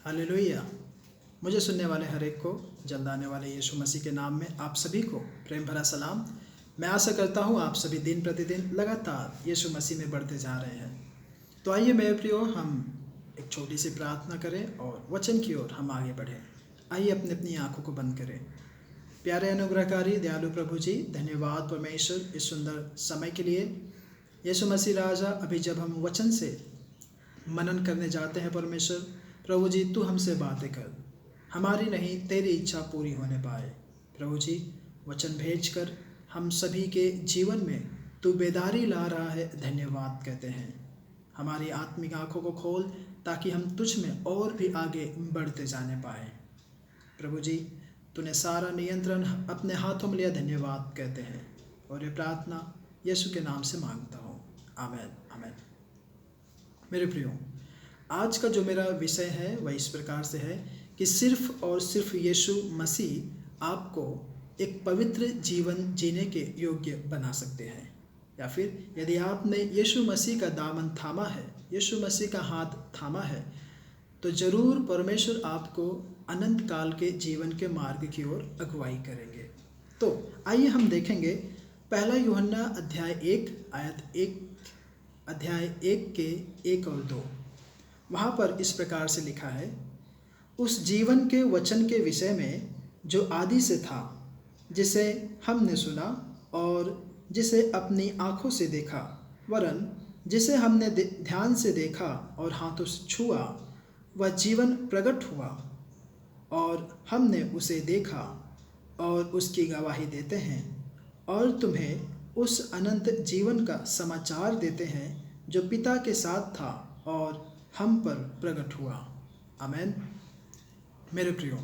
Hallelujah. मुझे सुनने वाले हर एक को जल्द आने वाले यीशु मसीह के नाम में आप सभी को प्रेम भरा सलाम। मैं आशा करता हूँ आप सभी दिन प्रतिदिन लगातार यीशु मसीह में बढ़ते जा रहे हैं। तो आइए मेरे प्रियो, हम एक छोटी सी प्रार्थना करें और वचन की ओर हम आगे बढ़ें। आइए अपनी अपनी आंखों को बंद करें। प्यारे अनुग्रहकारी दयालु प्रभु जी, धन्यवाद परमेश्वर इस सुंदर समय के लिए। यीशु मसीह राजा, अभी जब हम वचन से मनन करने जाते हैं परमेश्वर प्रभु जी, तू हमसे बातें कर, हमारी नहीं तेरी इच्छा पूरी होने पाए। प्रभु जी, वचन भेजकर हम सभी के जीवन में तू बेदारी ला रहा है, धन्यवाद कहते हैं। हमारी आत्मिक आंखों को खोल ताकि हम तुझ में और भी आगे बढ़ते जाने पाए। प्रभु जी, तूने सारा नियंत्रण अपने हाथों में लिया, धन्यवाद कहते हैं। और ये प्रार्थना यीशु के नाम से मांगता हूँ, आमीन आमीन। मेरे प्रियो, आज का जो मेरा विषय है वह इस प्रकार से है कि सिर्फ और सिर्फ यीशु मसीह आपको एक पवित्र जीवन जीने के योग्य बना सकते हैं। या फिर यदि आपने यीशु मसीह का दामन थामा है, यीशु मसीह का हाथ थामा है, तो ज़रूर परमेश्वर आपको अनंत काल के जीवन के मार्ग की ओर अगुवाई करेंगे। तो आइए हम देखेंगे पहला यूहन्ना अध्याय 1 के 1 और 2। वहाँ पर इस प्रकार से लिखा है, उस जीवन के वचन के विषय में जो आदि से था, जिसे हमने सुना और जिसे अपनी आँखों से देखा, वरन जिसे हमने ध्यान से देखा और हाथों से छुआ, वह जीवन प्रकट हुआ और हमने उसे देखा और उसकी गवाही देते हैं और तुम्हें उस अनंत जीवन का समाचार देते हैं जो पिता के साथ था और हम पर प्रकट हुआ। आमीन। मेरे प्रियो,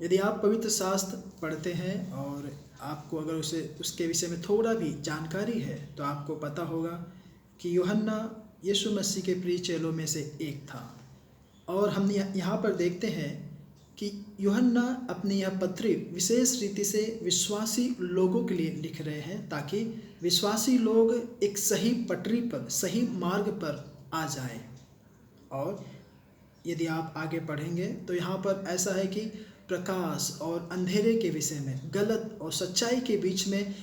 यदि आप पवित्र शास्त्र पढ़ते हैं और आपको अगर उसके विषय में थोड़ा भी जानकारी है, तो आपको पता होगा कि यूहन्ना यीशु मसीह के प्रिय चेलों में से एक था। और हम यहाँ पर देखते हैं कि यूहन्ना अपनी यह पत्री विशेष रीति से विश्वासी लोगों के लिए लिख रहे हैं, ताकि विश्वासी लोग एक सही पटरी पर, सही मार्ग पर आ जाएं। और यदि आप आगे पढ़ेंगे तो यहाँ पर ऐसा है कि प्रकाश और अंधेरे के विषय में, गलत और सच्चाई के बीच में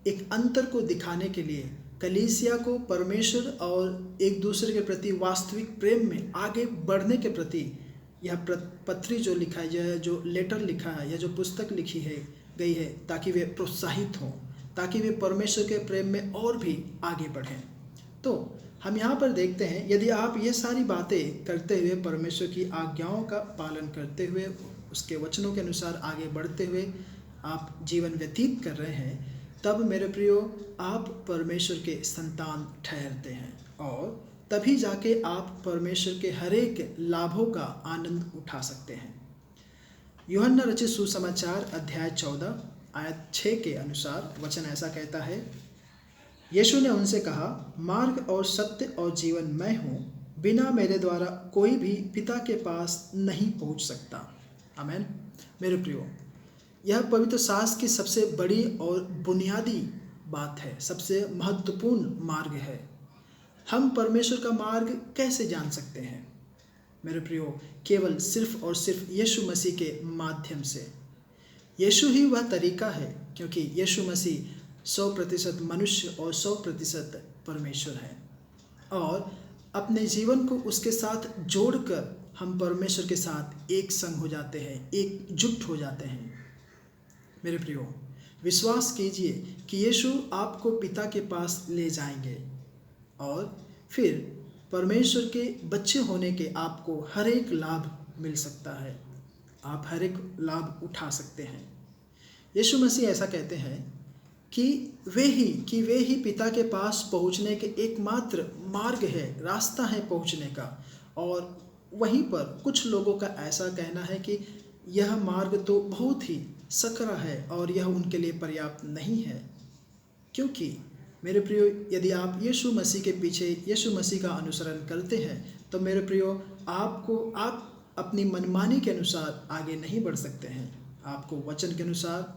एक अंतर को दिखाने के लिए कलीसिया को परमेश्वर और एक दूसरे के प्रति वास्तविक प्रेम में आगे बढ़ने के प्रति यह पत्री जो लिखा है, जो लेटर लिखा है या जो पुस्तक लिखी है गई है, ताकि वे प्रोत्साहित हों, ताकि वे परमेश्वर के प्रेम में और भी आगे बढ़ें। तो हम यहाँ पर देखते हैं, यदि आप ये सारी बातें करते हुए, परमेश्वर की आज्ञाओं का पालन करते हुए, उसके वचनों के अनुसार आगे बढ़ते हुए आप जीवन व्यतीत कर रहे हैं, तब मेरे प्रियो आप परमेश्वर के संतान ठहरते हैं और तभी जाके आप परमेश्वर के हर एक लाभों का आनंद उठा सकते हैं। यूहन्ना रचित सुसमाचार अध्याय 14 आयत 6 के अनुसार वचन ऐसा कहता है, यीशु ने उनसे कहा, मार्ग और सत्य और जीवन मैं हूँ, बिना मेरे द्वारा कोई भी पिता के पास नहीं पहुँच सकता। आमीन। मेरे प्रियो, यह पवित्र शास्त्र की सबसे बड़ी और बुनियादी बात है, सबसे महत्वपूर्ण मार्ग है। हम परमेश्वर का मार्ग कैसे जान सकते हैं? मेरे प्रियो, केवल सिर्फ और सिर्फ यीशु मसीह के माध्यम से। यीशु ही वह तरीका है, क्योंकि यीशु मसीह 100% मनुष्य और 100% परमेश्वर है। और अपने जीवन को उसके साथ जोड़कर हम परमेश्वर के साथ एक संग हो जाते हैं, एकजुट हो जाते हैं। मेरे प्रियो, विश्वास कीजिए कि यीशु आपको पिता के पास ले जाएंगे और फिर परमेश्वर के बच्चे होने के आपको हर एक लाभ मिल सकता है, आप हर एक लाभ उठा सकते हैं। यीशु मसीह ऐसा कहते हैं कि वे ही पिता के पास पहुंचने के एकमात्र मार्ग है, रास्ता है पहुंचने का। और वहीं पर कुछ लोगों का ऐसा कहना है कि यह मार्ग तो बहुत ही सकरा है और यह उनके लिए पर्याप्त नहीं है। क्योंकि मेरे प्रियो, यदि आप यीशु मसीह के पीछे, यीशु मसीह का अनुसरण करते हैं, तो मेरे प्रियो आप अपनी मनमानी के अनुसार आगे नहीं बढ़ सकते हैं। आपको वचन के अनुसार,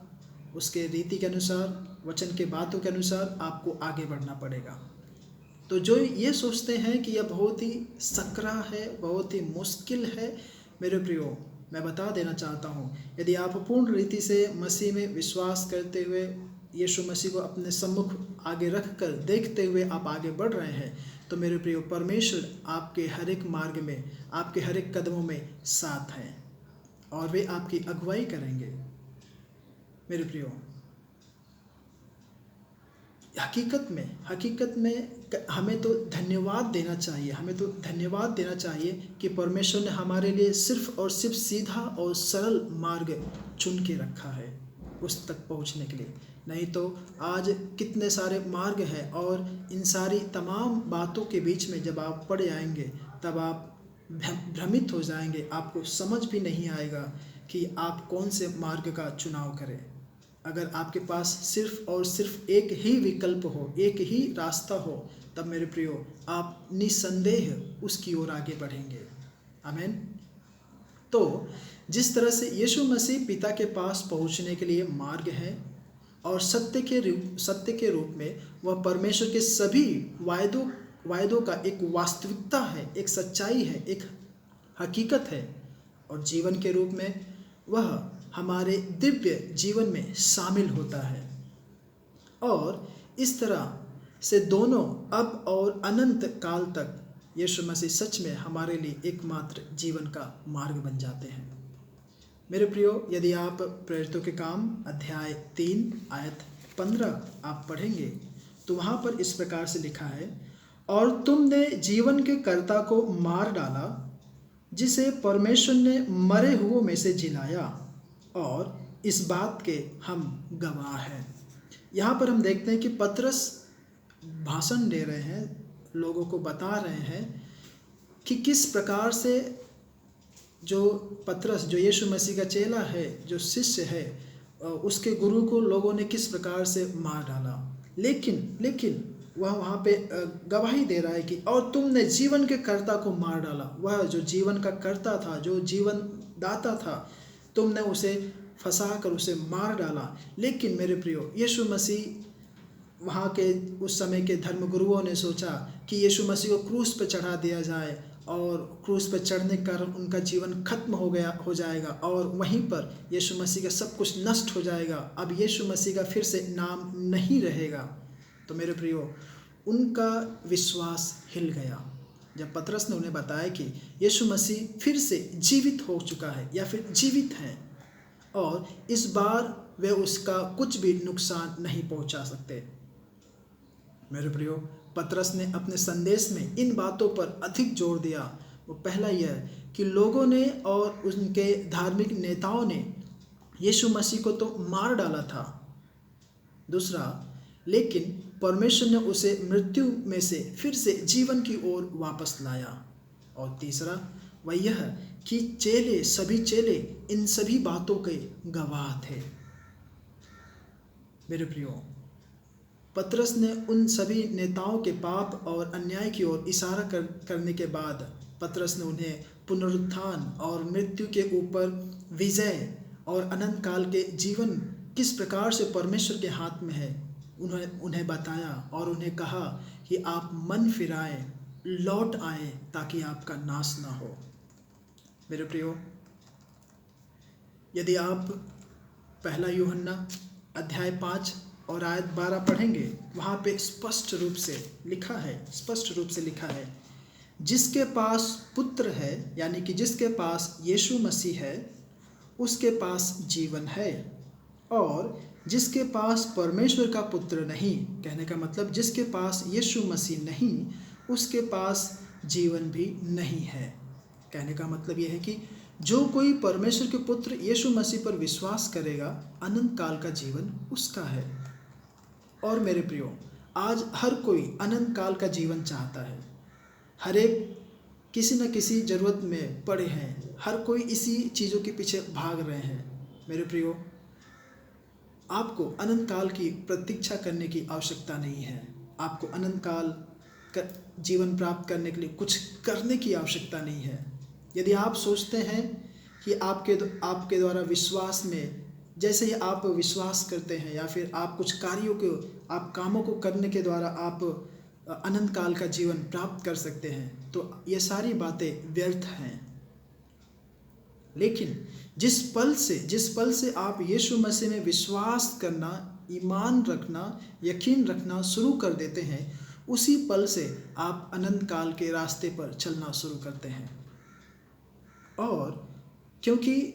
उसके रीति के अनुसार, वचन के बातों के अनुसार आपको आगे बढ़ना पड़ेगा। तो जो ये सोचते हैं कि यह बहुत ही सकरा है, बहुत ही मुश्किल है, मेरे प्रियो, मैं बता देना चाहता हूँ, यदि आप पूर्ण रीति से मसीह में विश्वास करते हुए यीशु मसीह को अपने सम्मुख आगे रख कर देखते हुए आप आगे बढ़ रहे हैं, तो मेरे प्रियो, परमेश्वर आपके हर एक मार्ग में, आपके हर एक कदमों में साथ हैं और वे आपकी अगुवाई करेंगे। मेरे प्रियो, हकीकत में हमें तो धन्यवाद देना चाहिए कि परमेश्वर ने हमारे लिए सिर्फ और सिर्फ सीधा और सरल मार्ग चुन के रखा है उस तक पहुंचने के लिए। नहीं तो आज कितने सारे मार्ग हैं और इन सारी तमाम बातों के बीच में जब आप पड़ जाएंगे तब आप भ्रमित हो जाएंगे, आपको समझ भी नहीं आएगा कि आप कौन से मार्ग का चुनाव करें। अगर आपके पास सिर्फ और सिर्फ एक ही विकल्प हो, एक ही रास्ता हो, तब मेरे प्रियो, आप निसंदेह उसकी ओर आगे बढ़ेंगे। आमीन। तो जिस तरह से यीशु मसीह पिता के पास पहुंचने के लिए मार्ग है और सत्य के रूप में वह परमेश्वर के सभी वायदों का एक वास्तविकता है, एक सच्चाई है, एक हकीकत है, और जीवन के रूप में वह हमारे दिव्य जीवन में शामिल होता है। और इस तरह से दोनों अब और अनंत काल तक यीशु मसीह सच में हमारे लिए एकमात्र जीवन का मार्ग बन जाते हैं। मेरे प्रियो, यदि आप प्रेरितों के काम अध्याय 3 आयत 15 आप पढ़ेंगे तो वहाँ पर इस प्रकार से लिखा है, और तुमने जीवन के कर्ता को मार डाला, जिसे परमेश्वर ने मरे हुओं में से जिलाया, और इस बात के हम गवाह हैं। यहाँ पर हम देखते हैं कि पतरस भाषण दे रहे हैं, लोगों को बता रहे हैं कि किस प्रकार से जो पतरस, जो यीशु मसीह का चेला है, जो शिष्य है, उसके गुरु को लोगों ने किस प्रकार से मार डाला। लेकिन वह वहाँ पे गवाही दे रहा है कि और तुमने जीवन के कर्ता को मार डाला। वह जो जीवन का कर्ता था, जो जीवन दाता था, तुमने उसे फंसा कर उसे मार डाला। लेकिन मेरे प्रियो, यीशु मसीह, वहाँ के उस समय के धर्मगुरुओं ने सोचा कि यीशु मसीह को क्रूस पर चढ़ा दिया जाए और क्रूस पर चढ़ने के कारण उनका जीवन खत्म हो जाएगा और वहीं पर यीशु मसीह का सब कुछ नष्ट हो जाएगा। अब यीशु मसीह का फिर से नाम नहीं रहेगा। तो मेरे प्रियो, उनका विश्वास हिल गया जब पतरस ने उन्हें बताया कि यीशु मसीह फिर से जीवित हो चुका है या फिर जीवित है और इस बार वे उसका कुछ भी नुकसान नहीं पहुंचा सकते। मेरे प्रियो, पतरस ने अपने संदेश में इन बातों पर अधिक जोर दिया। वो पहला यह कि लोगों ने और उनके धार्मिक नेताओं ने यीशु मसीह को तो मार डाला था। दूसरा, लेकिन परमेश्वर ने उसे मृत्यु में से फिर से जीवन की ओर वापस लाया। और तीसरा वह यह कि सभी चेले इन सभी बातों के गवाह थे। मेरे प्रियो, पतरस ने उन सभी नेताओं के पाप और अन्याय की ओर इशारा करने के बाद पतरस ने उन्हें पुनरुत्थान और मृत्यु के ऊपर विजय और अनंत काल के जीवन किस प्रकार से परमेश्वर के हाथ में है उन्हें बताया और उन्हें कहा कि आप मन फिराएं, लौट आए ताकि आपका नाश ना हो। मेरे प्रियो, यदि आप पहला यूहन्ना अध्याय 5 और आयत 12 पढ़ेंगे, वहाँ पे स्पष्ट रूप से लिखा है, जिसके पास पुत्र है, यानी कि जिसके पास यीशु मसीह है, उसके पास जीवन है, और जिसके पास परमेश्वर का पुत्र नहीं, कहने का मतलब जिसके पास यीशु मसीह नहीं, उसके पास जीवन भी नहीं है। कहने का मतलब यह है कि जो कोई परमेश्वर के पुत्र यीशु मसीह पर विश्वास करेगा, अनंत काल का जीवन उसका है। और मेरे प्रियो, आज हर कोई अनंत काल का जीवन चाहता है। हर एक किसी न किसी ज़रूरत में पड़े हैं, हर कोई इसी चीज़ों के पीछे भाग रहे हैं। मेरे प्रियो, आपको अनंत काल की प्रतीक्षा करने की आवश्यकता नहीं है। आपको अनंत काल का जीवन प्राप्त करने के लिए कुछ करने की आवश्यकता नहीं है। यदि आप सोचते हैं कि आपके द्वारा विश्वास में, जैसे ही आप विश्वास करते हैं या फिर आप कुछ कामों को करने के द्वारा आप अनंत काल का जीवन प्राप्त कर सकते हैं, तो ये सारी बातें व्यर्थ हैं। लेकिन जिस पल से आप यीशु मसीह में विश्वास करना, ईमान रखना, यकीन रखना शुरू कर देते हैं, उसी पल से आप अनंत काल के रास्ते पर चलना शुरू करते हैं। और क्योंकि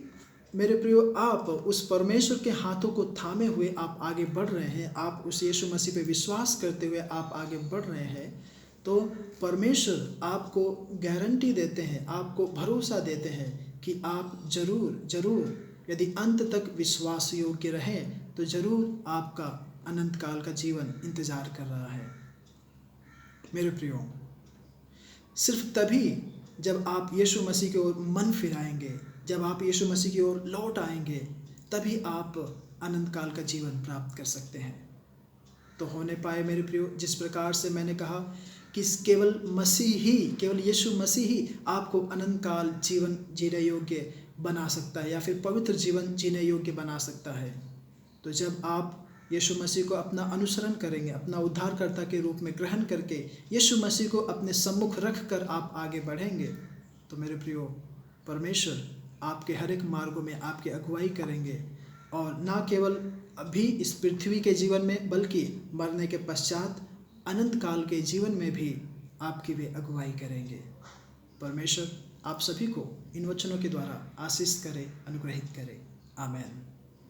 मेरे प्रियो, आप उस परमेश्वर के हाथों को थामे हुए आप आगे बढ़ रहे हैं, आप उस यीशु मसीह पे विश्वास करते हुए आप आगे बढ़ रहे हैं, तो परमेश्वर आपको गारंटी देते हैं, आपको भरोसा देते हैं कि आप जरूर यदि अंत तक विश्वास योग्य रहें तो जरूर आपका अनंत काल का जीवन इंतज़ार कर रहा है। मेरे प्रियो, सिर्फ तभी जब आप यीशु मसीह की ओर मन फिराएंगे, जब आप यीशु मसीह की ओर लौट आएंगे, तभी आप अनंत काल का जीवन प्राप्त कर सकते हैं। तो होने पाए मेरे प्रियो, जिस प्रकार से मैंने कहा कि केवल यीशु मसीह ही आपको अनंत काल जीवन जीने योग्य बना सकता है या फिर पवित्र जीवन जीने योग्य बना सकता है। तो जब आप यीशु मसीह को अपना अनुसरण करेंगे, अपना उद्धारकर्ता के रूप में ग्रहण करके यीशु मसीह को अपने सम्मुख रख कर आप आगे बढ़ेंगे, तो मेरे प्रियो, परमेश्वर आपके हर एक मार्गों में आपकी अगुवाई करेंगे, और ना केवल अभी इस पृथ्वी के जीवन में, बल्कि मरने के पश्चात अनंत काल के जीवन में भी आपकी वे अगुवाई करेंगे। परमेश्वर आप सभी को इन वचनों के द्वारा आशीष करे, अनुग्रहित करे। आमीन।